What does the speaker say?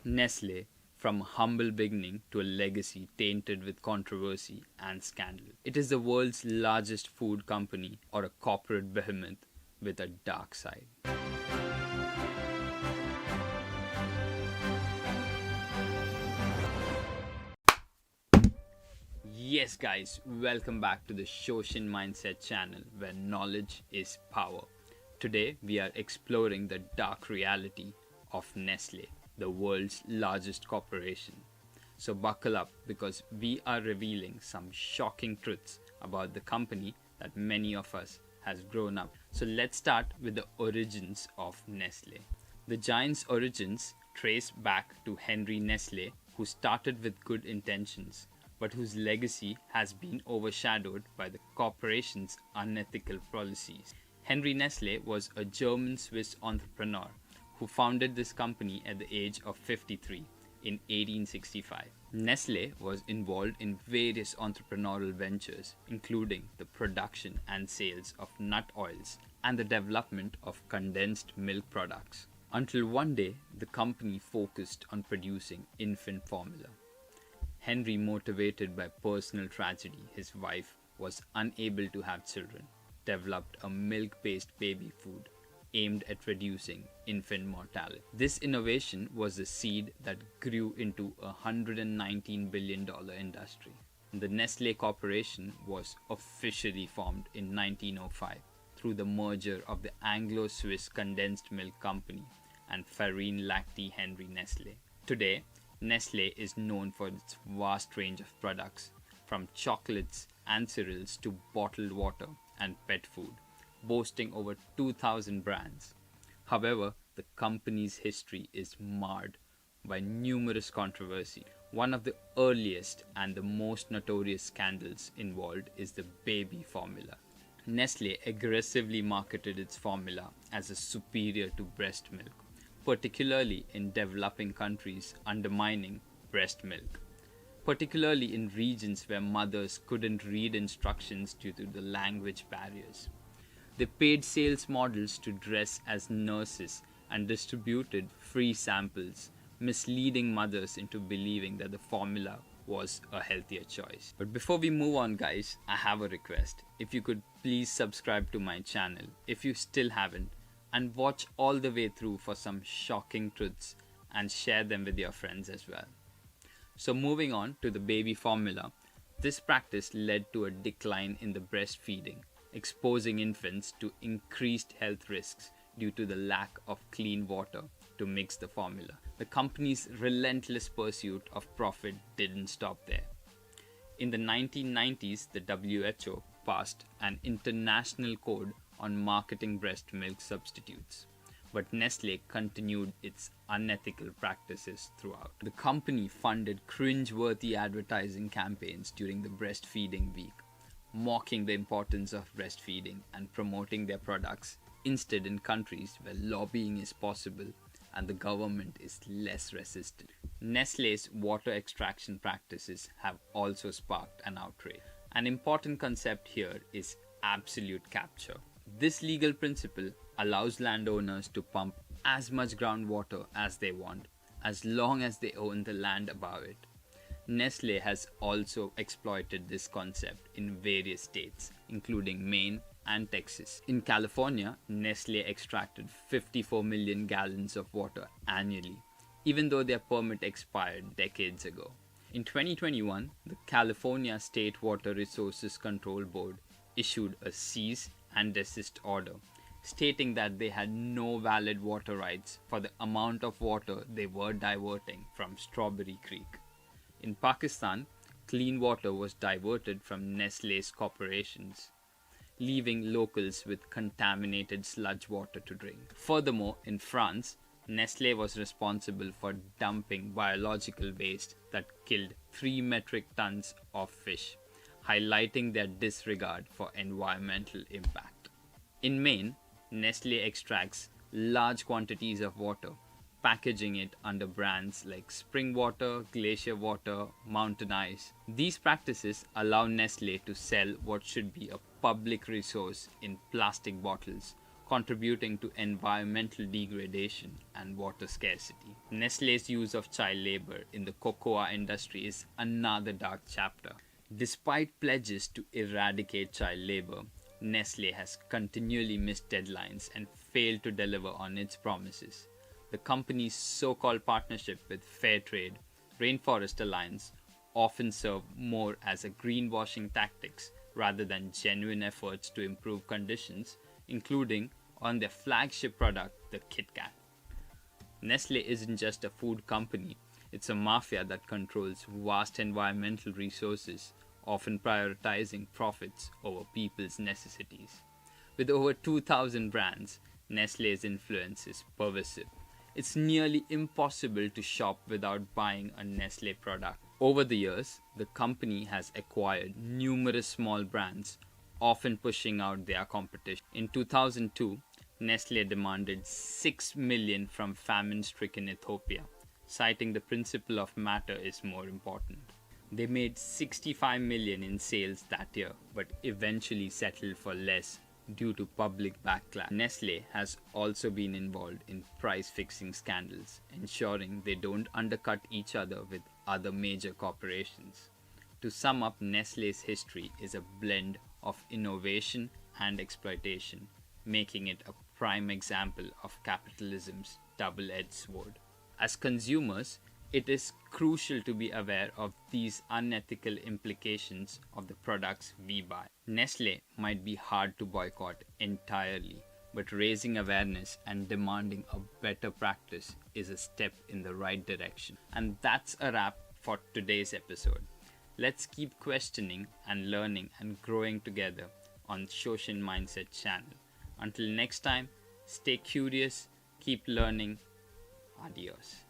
Nestle, from a humble beginning to a legacy tainted with controversy and scandal. It is the world's largest food company or a corporate behemoth with a dark side. Yes, guys, welcome back to the Shoshin Mindset channel where knowledge is power. Today, we are exploring the dark reality of Nestle, the world's largest corporation. So, buckle up because we are revealing some shocking truths about the company that many of us has grown up. So, let's start with the origins of Nestle. The giant's origins trace back to Henry Nestle, who started with good intentions but whose legacy has been overshadowed by the corporation's unethical policies. Henry Nestle was a German-Swiss entrepreneur who founded this company at the age of 53 in 1865. Nestle was involved in various entrepreneurial ventures, including the production and sales of nut oils and the development of condensed milk products, until one day the company focused on producing infant formula. Henry, motivated by personal tragedy, his wife was unable to have children, developed a milk-based baby food aimed at reducing infant mortality. This innovation was the seed that grew into a $119 billion industry. The Nestle Corporation was officially formed in 1905 through the merger of the Anglo-Swiss Condensed Milk Company and Farine Lactee Henry Nestle. Today, Nestle is known for its vast range of products, from chocolates and cereals to bottled water and pet food, boasting over 2,000 brands. However, the company's history is marred by numerous controversies. One of the earliest and the most notorious scandals involved is the baby formula. Nestle aggressively marketed its formula as a superior to breast milk, particularly in developing countries, undermining breast milk, particularly in regions where mothers couldn't read instructions due to the language barriers. They paid sales models to dress as nurses and distributed free samples, misleading mothers into believing that the formula was a healthier choice. But before we move on, guys, I have a request. If you could please subscribe to my channel if you still haven't, and watch all the way through for some shocking truths and share them with your friends as well. So moving on to the baby formula, this practice led to a decline in the breastfeeding, exposing infants to increased health risks due to the lack of clean water to mix the formula. The company's relentless pursuit of profit didn't stop there. In the 1990s, the WHO passed an international code on marketing breast milk substitutes, but Nestle continued its unethical practices throughout. The company funded cringe-worthy advertising campaigns during the breastfeeding week, mocking the importance of breastfeeding and promoting their products instead in countries where lobbying is possible and the government is less resistant. Nestle's water extraction practices have also sparked an outrage. An important concept here is absolute capture. This legal principle allows landowners to pump as much groundwater as they want, as long as they own the land above it. Nestle has also exploited this concept in various states, including Maine and Texas. In California, Nestle extracted 54 million gallons of water annually, even though their permit expired decades ago. In 2021, the California State Water Resources Control Board issued a cease and desist order, stating that they had no valid water rights for the amount of water they were diverting from Strawberry Creek. In Pakistan, clean water was diverted from Nestle's corporations, leaving locals with contaminated sludge water to drink. Furthermore, in France, Nestle was responsible for dumping biological waste that killed 3 metric tons of fish, highlighting their disregard for environmental impact. In Maine, Nestle extracts large quantities of water, packaging it under brands like Spring Water, Glacier Water, Mountain Ice. These practices allow Nestle to sell what should be a public resource in plastic bottles, contributing to environmental degradation and water scarcity. Nestle's use of child labor in the cocoa industry is another dark chapter. Despite pledges to eradicate child labor, Nestle has continually missed deadlines and failed to deliver on its promises. The company's so-called partnership with Fairtrade, Rainforest Alliance often serve more as a greenwashing tactics rather than genuine efforts to improve conditions, including on their flagship product, the Kit Kat. Nestle isn't just a food company, it's a mafia that controls vast environmental resources, often prioritizing profits over people's necessities. With over 2,000 brands, Nestle's influence is pervasive. It's nearly impossible to shop without buying a Nestle product. Over the years, the company has acquired numerous small brands, often pushing out their competition. In 2002, Nestle demanded 6 million from famine-stricken Ethiopia, citing the principle of matter is more important. They made 65 million in sales that year, but eventually settled for less due to public backlash. Nestle has also been involved in price-fixing scandals, ensuring they don't undercut each other with other major corporations. To sum up, Nestle's history is a blend of innovation and exploitation, making it a prime example of capitalism's double-edged sword. As consumers, it is crucial to be aware of these unethical implications of the products we buy. Nestle might be hard to boycott entirely, but raising awareness and demanding a better practice is a step in the right direction. And that's a wrap for today's episode. Let's keep questioning and learning and growing together on Shoshin Mindset channel. Until next time, stay curious, keep learning. Adios.